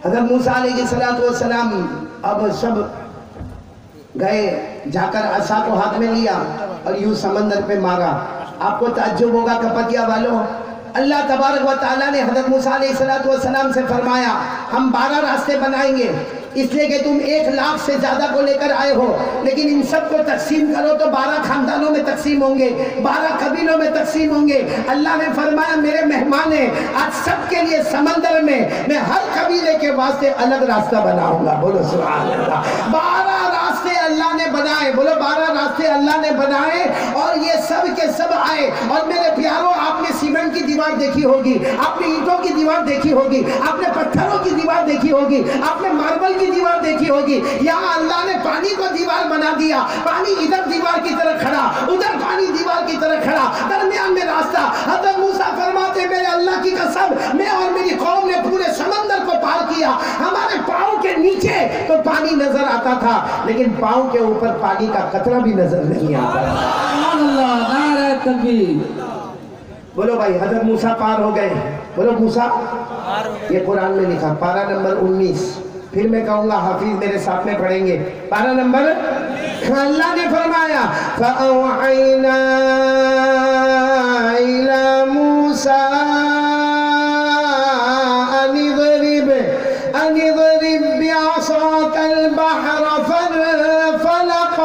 حضرت موسیٰ علیہ السلام اب سب گئے، جا کر عصا کو ہاتھ میں لیا اور یوں سمندر پہ مارا۔ آپ کو تعجب ہوگا کپتیا والوں، اللہ تبارک و تعالیٰ نے حضرت موسیٰ علیہ السلام سے فرمایا ہم 12 راستے بنائیں گے، اس لیے کہ تم 1,00,000 سے زیادہ کو لے کر آئے ہو، لیکن ان سب کو تقسیم کرو تو 12 خاندانوں میں تقسیم ہوں گے، 12 قبیلوں میں تقسیم ہوں گے۔ اللہ نے فرمایا میرے مہمان ہیں، آج سب کے لیے سمندر میں میں ہر قبیلے کے واسطے الگ راستہ بناؤں گا۔ بولو سبحان اللہ۔ 12 راستے اللہ نے بنائے، بولو 12 راستے اللہ نے بنائے، اور یہ سب کے سب آئے۔ اور میرے پیاروں، آپ نے سیمنٹ کی دیوار دیکھی ہوگی، آپ نے اینٹوں کی دیوار دیکھی ہوگی، آپ نے پتھروں کی دیوار دیکھی ہوگی، آپ نے ماربل کی دیوار دیکھی ہوگی۔ یہاں اللہ نے پانی کو دیوار بنا دیا، پانی ادھر دیوار کی طرح کھڑا، ادھر پانی دیوار کی طرح کھڑا، درمیان میں راستہ۔ حضرت موسیٰ فرماتے میرے اللہ کی قسم، میں اور میری قوم نے پورے سمندر کو پار کیا، ہمارے پاؤں کے نیچے تو پانی نظر آتا تھا، لیکن پاؤں کے اوپر پانی کا قطرہ بھی نظر نہیں آتا۔ سبحان اللہ، نعرہ تکبیر۔ بولو بھائی، حضرت موسیٰ پار ہو گئے، بولو موسیٰ، یہ قرآن میں لکھا، پارہ نمبر 19۔ پھر میں کہوں گا حافظ میرے ساتھ میں پڑھیں گے، پارہ نمبر۔ اللہ نے فرمایا فَأَوْحَيْنَا إِلَى مُوسَىٰ أَنِ اضْرِب بِّعَصَاكَ الْبَحْرَ فَانفَلَقَ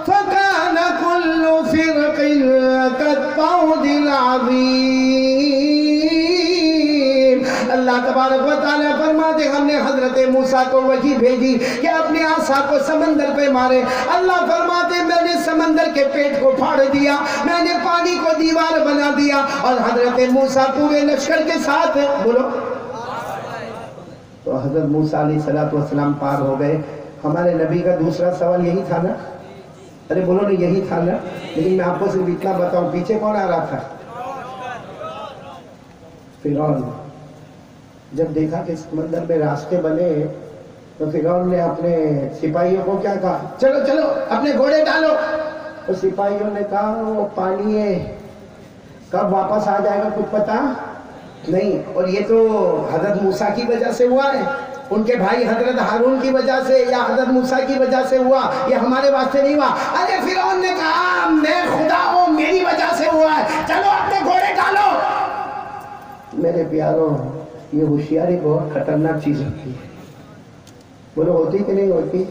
فَكَانَ كُلُّ فِرْقٍ كَالطَّوْدِ الْعَظِيمِ۔ اللہ تبارک و تعالیٰ فرماتے ہم نے حضرت موسیٰ کو وحی بھیجی کہ اپنے عصا کو سمندر پہ مارے۔ اللہ فرماتے میں نے سمندر کے پیٹ کو پھاڑ دیا، میں نے پانی کو دیوار بنا دیا، اور حضرت موسیٰ پورے لشکر کے ساتھ، بولو، تو حضرت موسیٰ علیہ السلام پار ہو گئے۔ ہمارے نبی کا دوسرا سوال یہی تھا نا، ارے بولو نا یہی تھا نا، لیکن میں آپ کو صرف اتنا بتاؤں پیچھے کون آ رہا تھا؟ فرعون۔ جب دیکھا کہ سمندر میں راستے بنے تو فرعون نے اپنے سپاہیوں کو کیا کہا؟ چلو چلو اپنے گھوڑے ڈالو۔ تو سپاہیوں نے کہا وہ پانی ہے، کب واپس آ جائے گا کچھ پتا نہیں۔ اور یہ تو حضرت موسیٰ کی وجہ سے ہوا ہے، ان کے بھائی حضرت ہارون کی وجہ سے یا حضرت موسیٰ کی وجہ سے ہوا، یہ ہمارے واسطے نہیں ہوا۔ ارے فرعون نے کہا میں خدا ہوں، میری وجہ سے ہوا ہے، چلو اپنے گھوڑے ڈالو۔ میرے پیاروں، یہ ہوشیاری بہت خطرناک چیز ہوتی ہے، بولو ہوتی کہ نہیں ہوتی؟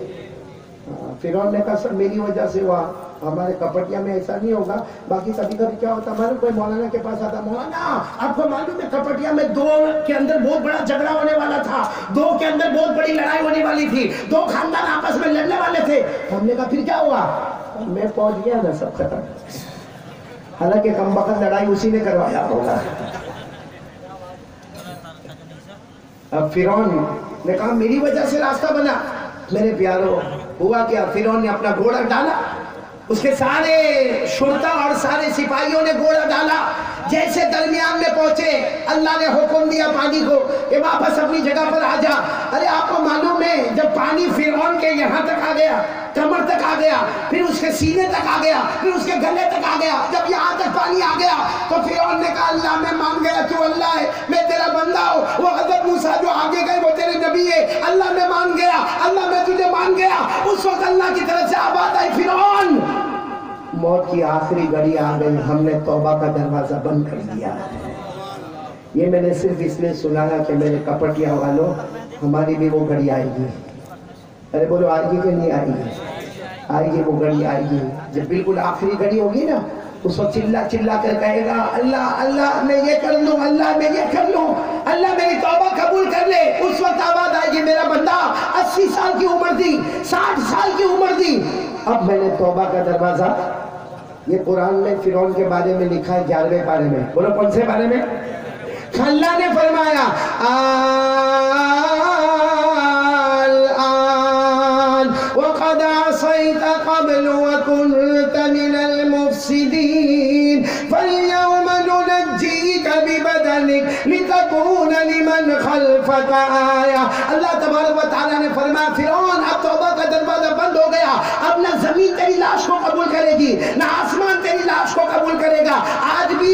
فرعون نے کہا سب میری وجہ سے ہوا، ہمارے کپٹیا میں ایسا نہیں ہوگا۔ باقی کبھی کبھی کیا ہوتا، ہمارے کوئی مولانا کے پاس آتا، مولانا آپ کو معلوم ہے کپٹیا میں 2 کے اندر بہت بڑا جھگڑا ہونے والا تھا، 2 کے اندر بہت بڑی لڑائی ہونے والی تھی، 2 خاندان آپس میں لڑنے والے تھے۔ ہم نے کہا پھر کیا ہوا؟ میں پہنچ گیا نا، سب ختم۔ حالانکہ کم وقت لڑائی اسی نے کروایا ہوگا۔ اب فرعون نے کہا میری وجہ سے راستہ بنا۔ میرے پیاروں، ہوا کیا؟ فرعون نے اپنا گھوڑا ڈالا، اس کے سارے شرطا اور سارے سپاہیوں نے گھوڑا ڈالا۔ جیسے درمیان میں پہنچے اللہ نے حکم دیا پانی کو کہ واپس اپنی جگہ پر آ جا۔ ارے آپ کو معلوم ہے جب پانی فرعون کے یہاں تک آ گیا، کمر تک آ گیا، پھر اس کے سینے تک آ گیا، پھر اس کے گلے تک آ گیا، جب یہاں تک پانی آ گیا تو فرعون نے کہا اللہ میں مان گیا تو اللہ ہے، میں تیرا بندہ ہوں۔ وہ حضرت موسیٰ جو آگے گئے وہ تیرے نبی ہے، اللہ میں مان گیا، اللہ میں تجھے مان گیا۔ اس وقت اللہ کی طرف سے آواز آئی فرعون موت کی آخری گھڑی آ گئی، ہم نے توبہ کا دروازہ بند کر دیا۔ یہ میں نے صرف اس لیے سنایا کہ میرے کپٹیا والوں ہماری بھی وہ گھڑی آئے گی۔ ارے بولو آئے گی کہ نہیں آئے گی؟ آئے گی، وہ گھڑی آئے گی جب بالکل آخری گھڑی ہوگی نا، اس وقت چلا چلا کر کہے گا اللہ اللہ میں یہ کر لوں، اللہ میں یہ کر لوں، اللہ میری توبہ قبول کر لے۔ اس وقت آواز آئے گی میرا بندہ 80 سال کی عمر دی، 60 سال کی عمر دی، اب میں نے توبہ کا دروازہ۔ یہ قرآن میں فرعون کے بارے میں لکھا ہے 11ویں پارے میں، بولو کون سے بارے میں؟ اللہ نے فرمایا الآن وقد عصيت قبل وكنت من المفسدين فاليوم ننجيك ببدنك لتكون لمن خلفك آية۔ اللہ تبارک و تعالیٰ نے فرمایا فرعون اب توبہ کا دروازہ بند ہو گیا، اب نہ زمین تیری لاش کو قبول کرے گی، نہ آسمان تیری لاش کو قبول کرے گا۔ آج بھی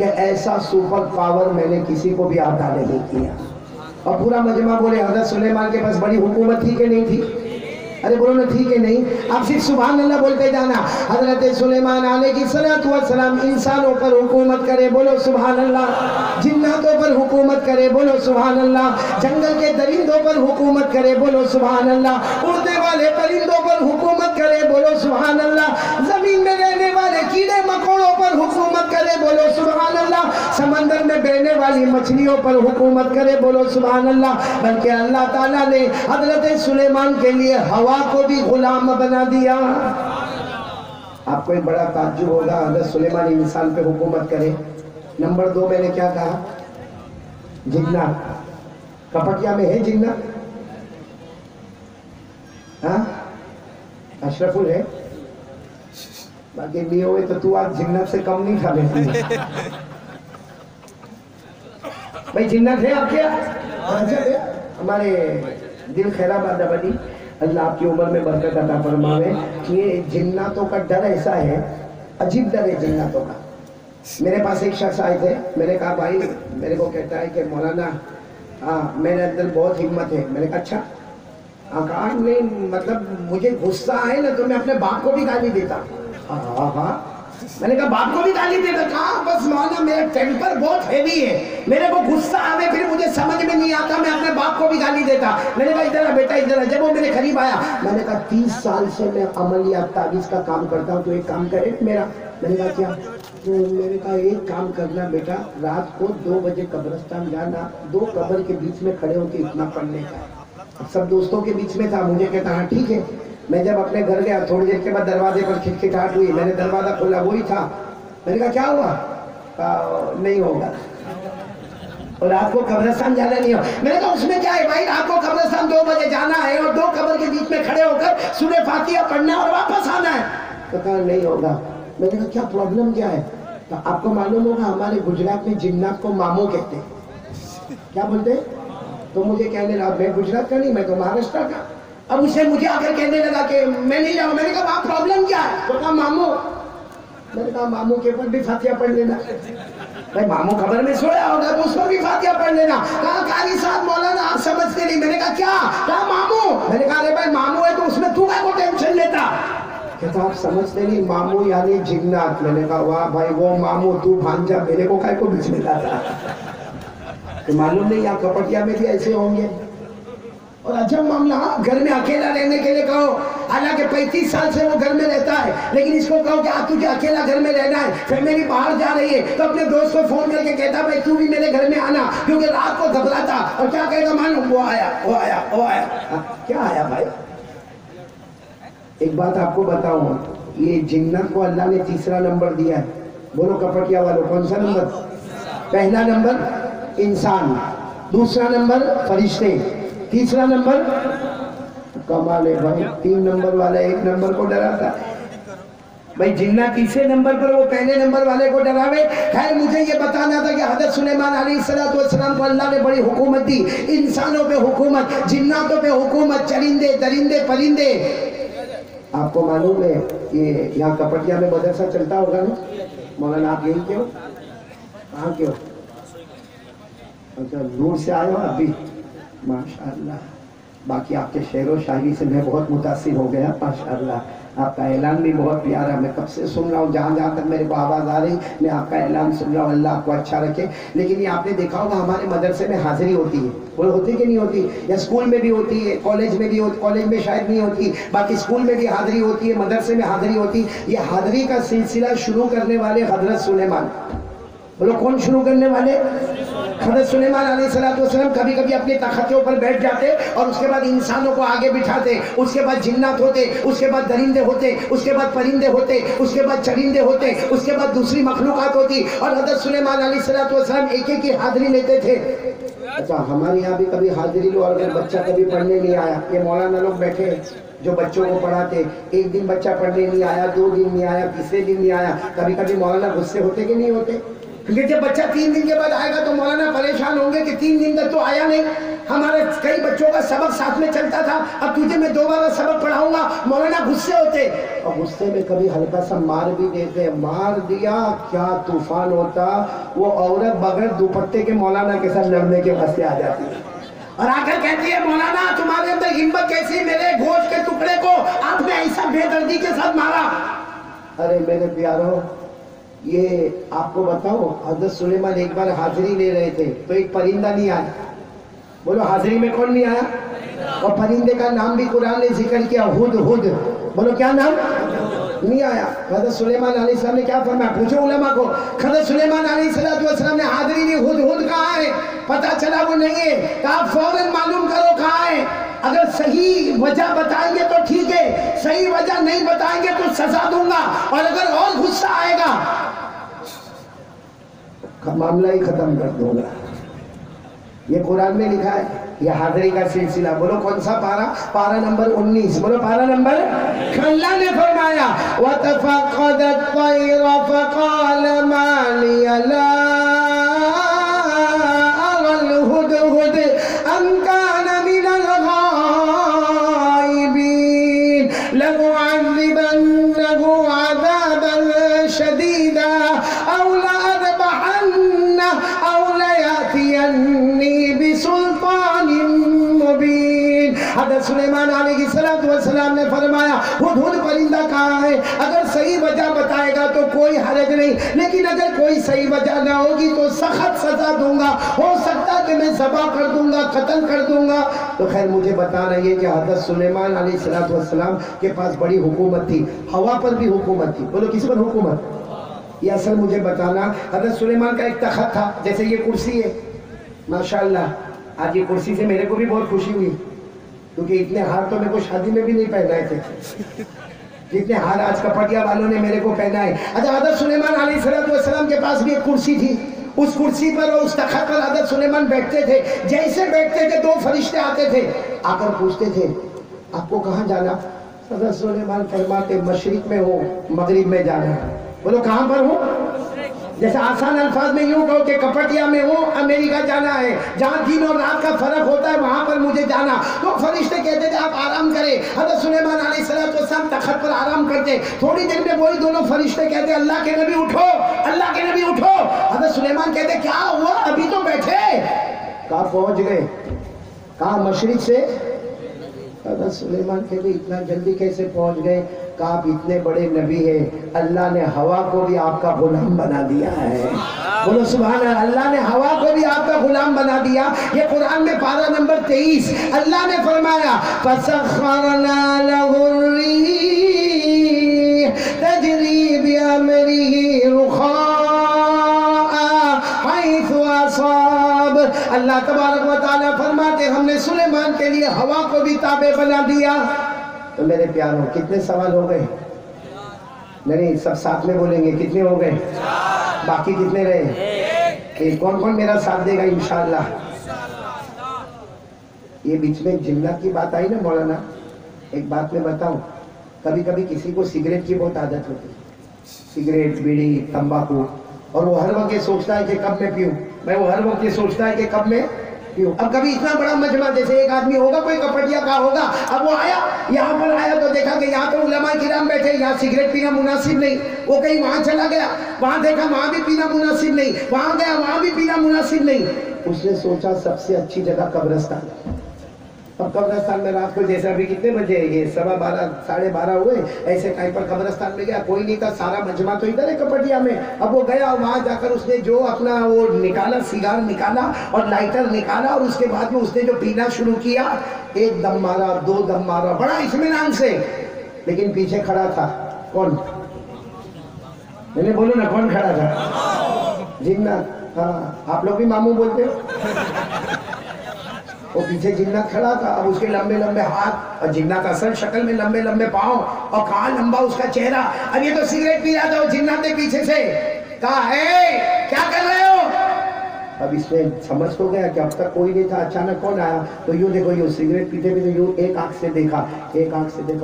کہ ایسا سپر پاور میں نے کسی کو بھی عطا نہیں کیا. اور پورا مجمع بولے حضرت سلیمان کے پاس بڑی حکومت تھی کہ نہیں تھی؟ ارے بولو نا تھی کہ نہیں؟ آپ صرف سبحان اللہ بولتے جانا. حضرت سلیمان علیہ السلام انسانوں پر حکومت کرے، بولو سبحان اللہ. جناتوں پر حکومت کرے، بولو سبحان اللہ. جنگل کے درندوں پر حکومت کرے، بولو سبحان اللہ. اڑنے والے پرندوں پر حکومت کرے، بولو سبحان اللہ. زمین میں رہنے والے کیڑے مکوڑوں پر حکومت کرے، بولو سبحان اللہ. سمندر میں بہنے والی مچھلیوں پر حکومت کرے، بولو سبحان اللہ. بلکہ اللہ تعالیٰ نے حضرت سلیمان کے لیے ہوا کو بھی غلام بنا دیا. آپ کو ایک بڑا تعجب ہوگا حضرت سلیمان انسان پہ حکومت کرے. نمبر 2 میں نے کیا کہا؟ جنات. کپٹیا میں ہے جنات؟ ہاں اشرف ہے. باقی بھی ہوئے تو آج جنت سے کم نہیں کھا لیتی. بھائی جنت ہے آپ کیا؟ ہمارے دل خیرآباد بنی، اللہ آپ کی عمر میں برکت عطا فرماوے. یہ جناتوں کا ڈر ایسا ہے، عجیب ڈر ہے جناتوں کا. میرے پاس ایک شخص آئے تھے، میں نے کہا بھائی، میرے کو کہتا ہے کہ مولانا میرے اندر بہت ہمت ہے. میں نے کہا اچھا. کہا نہیں مطلب مجھے غصہ آئے نا تو میں اپنے باپ کو بھی گالی دیتا. ہاں میں نے کہا باپ کو بھی گالی دیتا. کہا بس مولانا میرا ٹیمپر بہت ہیوی ہے، میرے کو غصہ آوے پھر مجھے سمجھ میں نہیں آتا، میں اپنے باپ کو بھی گالی دیتا. میں نے کہا ادھر آ بیٹا ادھر آ. جب وہ میرے قریب آیا میں نے کہا 30 سال سے میں عملیات تعویذ کا کام کرتا ہوں، تو ایک کام کرے میرا. میں نے کہا کیا؟ میں نے کہا ایک کام کرنا بیٹا، رات کو 2 بجے قبرستان جانا، 2 قبر کے بیچ میں کھڑے ہو کے اتنا پڑھنے کا. سب دوستوں کے بیچ میں تھا، مجھے کہتا ہاں ٹھیک ہے. میں جب اپنے گھر گیا تھوڑی دیر کے بعد دروازے پر کھٹکھٹاہٹ ہوئی. میں نے دروازہ کھولا، وہی تھا. میں نے کہا کیا ہوا؟ کہا نہیں ہوگا، اور رات کو قبرستان جانا نہیں ہو. میں نے کہا اس میں کیا ہے بھائی، رات کو قبرستان 2 بجے جانا ہے اور 2 قبر کے بیچ میں کھڑے ہو کر سورہ فاتحہ پڑھنا ہے اور واپس آنا ہے. تو کہا نہیں ہوگا. میں نے کہا کیا پرابلم کیا ہے؟ تو آپ کو معلوم ہوگا ہمارے گجرات میں جنات کو ماموں کہتے ہیں. کیا بولتے ہیں؟ تو مجھے کہنے لگا میں گجرات کا نہیں، میں تو مہاراشٹر کا. اب اسے مجھے آ کر کہنے لگا کہ میں نہیں جاؤں. میں نے کہا آپ پرابلم کیا ہے؟ تو کہا ماموں. میں نے کہا ماموں کے اوپر بھی فاتحہ پڑھ لینا. بھائی ماموں خبر میں سویا ہوگا تو اس پر بھی فاتحہ پڑھ لینا. کہا قاری صاحب مولانا آپ سمجھتے نہیں. میں نے کہا کیا؟ کہا ماموں. میں نے کہا ارے بھائی ماموں ہے تو اس میں تو میں کو ٹینشن لیتا. کہتا آپ سمجھتے نہیں، ماموں یعنی جنات. میں نے کہا واہ بھائی وہ ماموں، تو بھانجا میرے کو کائے کو بیچ میں لاتا. تو معلوم نہیں یہاں کپٹیا میں بھی ایسے ہوں گے. اور عجب معاملہ، گھر میں اکیلا رہنے کے لیے کہو، حالانکہ 35 سال سے وہ گھر میں رہتا ہے، لیکن اس کو کہو کہ آج تجھے اکیلا گھر میں رہنا ہے، فیملی باہر جا رہی ہے، تو اپنے دوست کو فون کر کے کہتا بھائی تو بھی میرے گھر میں آنا، کیونکہ رات کو گھبراتا. اور کیا کہے گا معلوم؟ وہ آیا. کیا آیا بھائی؟ ایک بات آپ کو بتاؤں، یہ جنت کو اللہ نے 3 نمبر دیا ہے. بولو کپٹیا والوں کون سا نمبر؟ پہلا نمبر انسان، دوسرا نمبر فرشتے، تیسرا نمبر کمال ہے بھائی. 3 نمبر والا 1 نمبر کو ڈراتا ہے. بھائی جنات تیسرے نمبر پر وہ پہلے نمبر والے کو ڈراوے. خیر مجھے یہ بتانا تھا کہ حضرت سلیمان علیہ السلام کو اللہ نے بڑی حکومت دی. انسانوں پہ حکومت، جناتوں پہ حکومت، چرندے درندے پرندے. آپ کو معلوم ہے یہ یہاں کپٹیا میں مدرسہ چلتا ہوگا نا مولانا؟ آپ یہی کیوں؟ کہاں کیوں؟ اچھا دور سے آئے ہو ابھی؟ ماشاءاللہ. باقی آپ کے شعر و شاعری سے میں بہت متاثر ہو گیا ماشاءاللہ. آپ کا اعلان بھی بہت پیارا، میں کب سے سن رہا ہوں، جہاں جہاں تک میرے کو آواز آ رہی میں آپ کا اعلان سن رہا ہوں. اللہ آپ کو اچھا رکھے. لیکن یہ آپ نے دیکھا ہوگا ہمارے مدرسے میں حاضری ہوتی ہے، وہ ہوتی کہ نہیں ہوتی؟ یا اسکول میں بھی ہوتی ہے، کالج میں بھی ہوتی، کالج میں شاید نہیں ہوتی، باقی اسکول میں بھی حاضری ہوتی ہے، مدرسے میں حاضری ہوتی. یہ حاضری کا سلسلہ شروع کرنے والے حضرت سلیمان. بولو کون شروع کرنے والے؟ حضرت سلیمان علیہ السلام. کبھی کبھی اپنے تختوں پر بیٹھ جاتے اور اس کے بعد انسانوں کو آگے بٹھاتے، اس کے بعد جنات ہوتے، اس کے بعد درندے ہوتے، اس کے بعد پرندے ہوتے، اس کے بعد چرندے ہوتے، اس کے بعد دوسری مخلوقات ہوتی، اور حضرت سلیمان علیہ السلام ایک ایک کی حاضری لیتے تھے. اچھا ہمارے یہاں بھی کبھی حاضری لو، اور اگر بچہ کبھی پڑھنے نہیں آیا، یہ مولانا لوگ بیٹھے جو بچوں کو پڑھاتے، 1 دن بچہ پڑھنے نہیں آیا، 2 دن نہیں آیا، تیسرے دن نہیں آیا، کبھی کبھی مولانا غصے ہوتے کہ نہیں ہوتے؟ کیونکہ جب بچہ 3 دن کے بعد آئے گا تو مولانا پریشان ہوں گے کہ 3 دن تک تو آیا نہیں، ہمارے کئی بچوں کا سبق ساتھ میں چلتا تھا، اب تجھے میں دوبارہ سبق پڑھاؤں گا۔ مولانا غصے ہوتے اور غصے میں کبھی ہلکا سا مار بھی دیتے، مار دیا کیا طوفان ہوتا، وہ عورت بغیر دوپٹے کے مولانا کے ساتھ لڑنے کے واسطے آ جاتی ہے اور آ کر کہتی ہے مولانا تمہارے اندر ہمت کیسی، میرے گوشت کے ٹکڑے کو آپ نے ایسا بے دردی کے ساتھ مارا۔ ارے میرے پیاروں، یہ آپ کو بتاؤ، حضرت سلیمان ایک بار حاضری لے رہے تھے تو ایک پرندہ نہیں آیا، بولو حاضری میں کون نہیں آیا؟ اور پرندے کا نام بھی قرآن نے ذکر کیا، ہد ہد، بولو کیا نام؟ نہیں آیا۔ حضرت سلیمان علیہ السلام نے کیا فرمایا؟ پوچھو علماء کو، حضرت سلیمان علیہ السلام نے حاضری لی، ہد ہد کہاں ہے؟ پتہ چلا وہ نہیں ہے، کہا فوراً معلوم کرو کہاں ہے، اگر صحیح وجہ بتائیں گے تو ٹھیک ہے، صحیح وجہ نہیں بتائیں گے تو سزا دوں گا، اور اگر اور غصہ آئے گا معاملہ ہی ختم کر دوں گا۔ یہ قرآن میں لکھا ہے، یہ حاضری کا سلسلہ۔ بولو کون سا پارہ؟ پارہ نمبر 19، بولو پارہ نمبر۔ اللہ نے فرمایا وَتَفَقَّدَ الطَّيْرَ فَقَالَ مَا لِيَ لَا أَرَى الْهُدْهُدَ أَمْ كَانَ مِنَ الْغَائِبِينَ لَأُعَذِّبَنَّهُ عَذَابًا شَدِيدًا أَوْ لَأَذْبَحَنَّهُ أَوْ لَيَأْتِيَنِّي بِسُلْطَانٍ مُبِينٍ۔ حضرت سلیمان علیہ السلام نے فرمایا ہدہد پرندہ کہاں ہے؟ اگر صحیح وجہ بتائے گا تو کوئی حرج نہیں، لیکن اگر کوئی صحیح وجہ نہ ہوگی تو سخت سزا دوں گا، ہو سکتا کہ میں ذبح کر دوں گا، قتل کر دوں گا۔ تو خیر مجھے بتانا یہ کہ حضرت سلیمان علیہ السلام کے پاس بڑی حکومت تھی، ہوا پر بھی حکومت تھی، بولو کس پر حکومت؟ یہ اصل مجھے بتانا، حضرت سلیمان کا ایک تخت تھا، جیسے یہ کرسی ہے، ماشاءاللہ آج یہ کرسی سے میرے کو بھی بہت خوشی ہوئی، کیونکہ اتنے ہار تو میرے کو شادی میں بھی نہیں پہنائے تھے جتنے ہار آج کپڑیا والوں نے میرے کو پہنائے۔ اچھا حضرت سلیمان علیہ السلام کے پاس بھی ایک کرسی تھی، اس کرسی پر اور اس تخت پر حضرت سلیمان بیٹھتے تھے، جیسے بیٹھتے تھے 2 فرشتے آتے تھے، آ کر پوچھتے تھے آپ کو کہاں جانا؟ حضرت سلیمان فرماتے مشرق میں ہو، مغرب میں جانا۔ بولو کہاں پر ہو؟ جیسے آسان الفاظ میں یوں کہو کہ کپٹیا میں ہوں، امریکہ جانا ہے، جہاں دن اور رات کا فرق ہوتا ہے وہاں پر مجھے جانا۔ تو فرشتے کہتے تھے آپ آرام کریں، حضرت سلیمان علیہ السلام تخت پر آرام کرتے، تھوڑی دیر میں وہی دونوں فرشتے کہتے اللہ کے نبی اٹھو، اللہ کے نبی اٹھو۔ حضرت سلیمان کہتے کیا ہوا؟ ابھی تو بیٹھے۔ کہاں پہنچ گئے؟ کہاں؟ مشرق سے۔ حضرت سلیمان کہتے اتنا جلدی کیسے پہنچ گئے؟ کہا آپ اتنے بڑے نبی ہیں، اللہ نے ہوا کو بھی آپ کا غلام بنا دیا ہے۔ بولو سبحان اللہ، اللہ نے ہوا کو بھی آپ کا غلام بنا دیا۔ یہ قرآن میں پارہ نمبر 23 اللہ نے فرمایا فَسَخَّرْنَا لَهُ الرِّيحَ تَجْرِي بِأَمْرِهِ رُخَاءً حَيْثُ أَصَابَ۔ اللہ تبارک و تعالیٰ فرماتے ہم نے سلیمان کے لیے ہوا کو بھی تابع بنا دیا۔ تو میرے پیاروں کتنے سوال ہو گئے؟ نہیں سب ساتھ میں بولیں گے، کتنے ہو گئے؟ باقی کتنے رہے؟ کون کون میرا ساتھ دے گا انشاءاللہ؟ یہ بیچ میں جنت کی بات آئی نا مولانا، ایک بات میں بتاؤں، کبھی کبھی کسی کو سگریٹ کی بہت عادت ہوتی ہے، سگریٹ، بیڑی، تمباکو، اور وہ ہر وقت یہ سوچتا ہے کہ کب میں پیوں، وہ ہر وقت یہ سوچتا ہے کہ کب میں پیوں۔ اب کبھی اتنا بڑا مجمع، جیسے ایک آدمی ہوگا کوئی کپٹیا کا ہوگا، اب وہ آیا یہاں پر آیا تو دیکھا کہ یہاں تو علماء کرام بیٹھے، یہاں سگریٹ پینا مناسب نہیں، وہ کہیں وہاں چلا گیا، وہاں دیکھا وہاں بھی پینا مناسب نہیں، وہاں گیا وہاں بھی پینا مناسب نہیں، اس نے سوچا سب سے اچھی جگہ قبرستان۔ اب قبرستان میں رات کو جیسے ابھی کتنے بجے یہ 12:15 12:30 ہوئے، ایسے ٹائم پر قبرستان میں گیا، کوئی نہیں تھا، سارا مجمع تو ادھر ہے کپٹیا میں۔ اب وہ گیا وہاں جا کر اس نے جو اپنا وہ نکالا، سیگار نکالا اور لائٹر نکالا، اور اس کے بعد میں اس نے جو پینا شروع کیا، 1 دم مارا، 2 دم مارا، بڑا اطمینان سے، لیکن پیچھے کھڑا تھا کون؟ میں نے بولو نا کون کھڑا تھا؟ جنات۔ ہاں آپ لوگ بھی ماموں بولتے ہو؟ وہ پیچھے جنات کھڑا تھا، اب اس کے لمبے لمبے ہاتھ اور جنات اصل شکل میں لمبے لمبے پاؤں، اور کہاں لمبا اس کا چہرہ۔ اب یہ تو سگریٹ پی رہا تھا، وہ جنات نے پیچھے سے کہا اے کیا کر رہے ہو؟ اب اس نے سمجھ تو گیا کہ اب تک کوئی نہیں تھا، اچانک کون آیا؟ تو یوں دیکھو، یوں سگریٹ پیتے پیتے یوں ایک آنکھ سے دیکھا،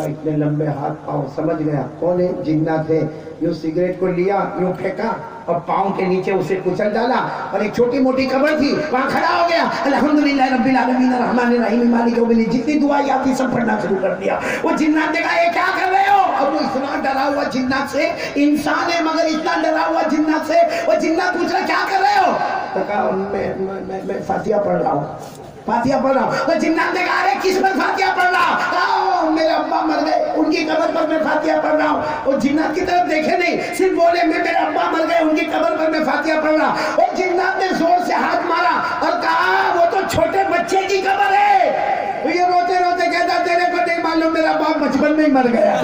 اتنے لمبے ہاتھ پاؤں، سمجھ گیا کون ہے؟ جنات ہے۔ یوں سگریٹ کو لیا، یوں پھینکا اور پاؤں کے نیچے اسے کچل ڈالا، اور ایک چھوٹی موٹی قبر تھی وہاں کھڑا ہو گیا، الحمدللہ رب العالمین الرحمن الرحیم مالک یوم الدین، جتنی دعائیں آتی سب پڑھنا شروع کر دیا۔ وہ جنات نے کہا یہ کیا کر رہے ہو؟ اب وہ اتنا ڈرا ہوا جنات سے، انسان ہے مگر اتنا ڈرا ہوا جنات سے، وہ جنات پوچھ رہا کیا کر رہے ہو؟ تو کہا میں فاتحہ پڑھ رہا ہوں، فاتحہ پڑھ رہا ہوں۔ وہ جنات نے کہا ارے کس پر فاتحہ پڑھ رہا؟ کہا میرے ابا مر گئے، ان کی قبر پر میں فاتحہ پڑھ رہا ہوں۔ وہ جنات کی طرف دیکھے نہیں، صرف بولے میں میرے ابا مر گئے، ان کی قبر پر میں فاتحہ پڑھ رہا۔ وہ جنات نے زور سے ہاتھ مارا اور کہا وہ تو چھوٹے بچے کی قبر ہے۔ یہ روتے روتے کہتا تیرے کو نہیں معلوم میرا باپ بچپن میں ہی مر گیا۔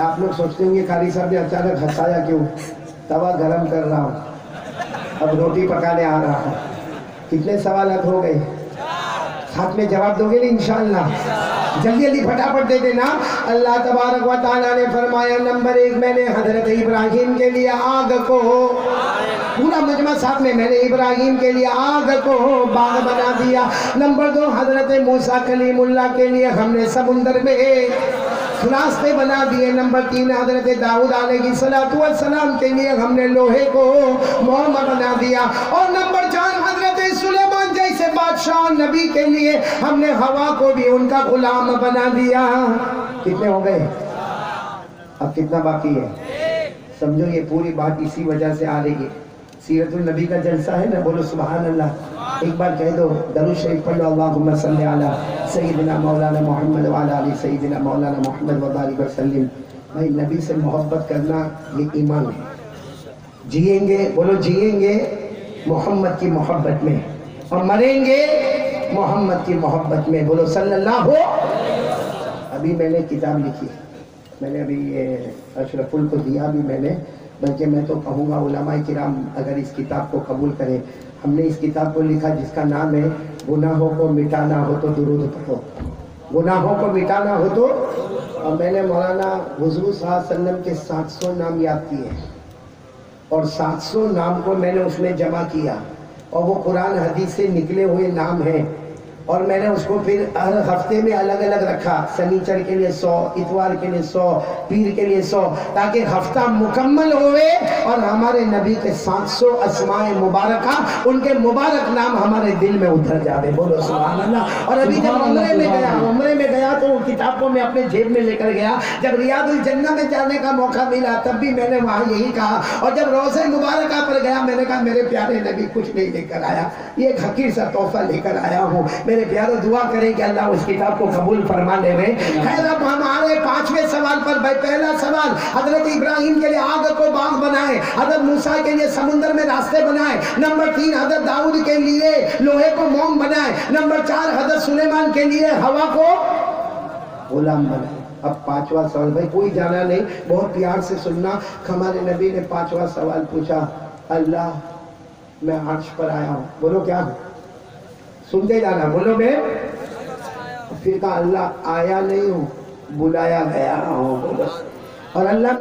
آپ لوگ سوچتے ہوں گے قاری صاحب نے اچانک ہنسایا کیوں؟ توا گرم کر رہا ہوں، اب روٹی پکانے آ رہا ہوں۔ کتنے سوالات ہو گئے؟ ساتھ میں جواب دو گے نا انشاءاللہ؟ جلدی جلدی پھٹافٹ دے دینا۔ اللہ تبارک و تعالیٰ نے فرمایا نمبر 1 میں نے حضرت ابراہیم کے لیے آگ کو، پورا مجمع صاحب میں نے ابراہیم کے لیے آگ کو باغ بنا دیا۔ نمبر 2 حضرت موسیٰ کلیم اللہ کے لیے ہم نے سمندر میں راستے بنا دیے۔ نمبر 3 حضرت داؤد علیہ السلام کے لیے ہم نے لوہے کو موم بنا دیا۔ اور نمبر 4 حضرت سلیمان جیسے بادشاہ نبی کے لیے ہم نے ہوا کو بھی ان کا غلام بنا دیا۔ کتنے ہو گئے؟ اب کتنا باقی ہے؟ سمجھو یہ پوری بات اسی وجہ سے آ رہی ہے، سیرت النبی کا جلسہ ہے نا، بولو سبحان اللہ۔ ایک بار کہہ دو درود شریف پڑھ لو، اللہم صلی علی سیدنا مولانا محمد وعلی آل سیدنا مولانا محمد وبارک وسلم۔ بھائی نبی سے محبت کرنا یہ ایمان ہے۔ جئیں گے، بولو جئیں گے محمد کی محبت میں، اور مریں گے محمد کی محبت میں، بولو صلی اللہ ہو۔ ابھی میں نے کتاب لکھی، میں نے ابھی یہ اشرف ال کو دیا بھی میں نے، بلکہ میں تو کہوں گا علماء کرام اگر اس کتاب کو قبول کریں۔ ہم نے اس کتاب کو لکھا جس کا نام ہے گناہوں کو مٹانا ہو تو درود پڑھو، گناہوں کو مٹانا ہو تو۔ اور میں نے مولانا حضور صلی اللہ علیہ وسلم کے 700 نام یاد کیے، اور 700 نام کو میں نے اس میں جمع کیا، اور وہ قرآن حدیث سے نکلے ہوئے نام ہیں، اور میں نے اس کو پھر ہر ہفتے میں الگ الگ رکھا، سنیچر کے لیے 100، اتوار کے لیے 100، پیر کے لیے 100، تاکہ ہفتہ مکمل ہوئے اور ہمارے نبی کے 700 اسماء مبارکہ، ان کے مبارک نام ہمارے دل میں اتر جاوے، بولو سبحان اللہ۔ اور ابھی جب عمرے میں گیا تو وہ کتاب کو میں اپنے جیب میں لے کر گیا، جب ریاض الجنہ میں جانے کا موقع ملا تب بھی میں نے وہاں یہی کہا، اور جب روضہ مبارکہ پر گیا میں نے کہا میرے پیارے نبی کچھ نہیں لے کر آیا، یہ ایک حقیر سا تحفہ لے کر آیا ہوں، میرے پیارے دعا کریں کہ اللہ اس کتاب کو قبول فرما لے میں۔ خیر اب ہمارے 5ویں سوال پر، پہلا سوال حضرت ابراہیم کے لیے آگ کو باغ بنائے، حضرت موسیٰ کے لیے سمندر میں راستے بنائے، نمبر 3 حضرت داؤد کے لیے لوہے کو موم بنائے، نمبر 4 حضرت سلیمان کے لیے ہوا کو غلام بنائے۔ اب 5واں سوال، بھائی کوئی جانا نہیں، بہت پیار سے سننا۔ ہمارے نبی نے 5واں سوال پوچھا، اللہ میں عرش پر آیا ہوں، بولو کیا؟ سنتے جانا، بولو میں۔ پھر کہا اللہ آیا نہیں ہوں، بلایا گیا ہوں، اور اللہ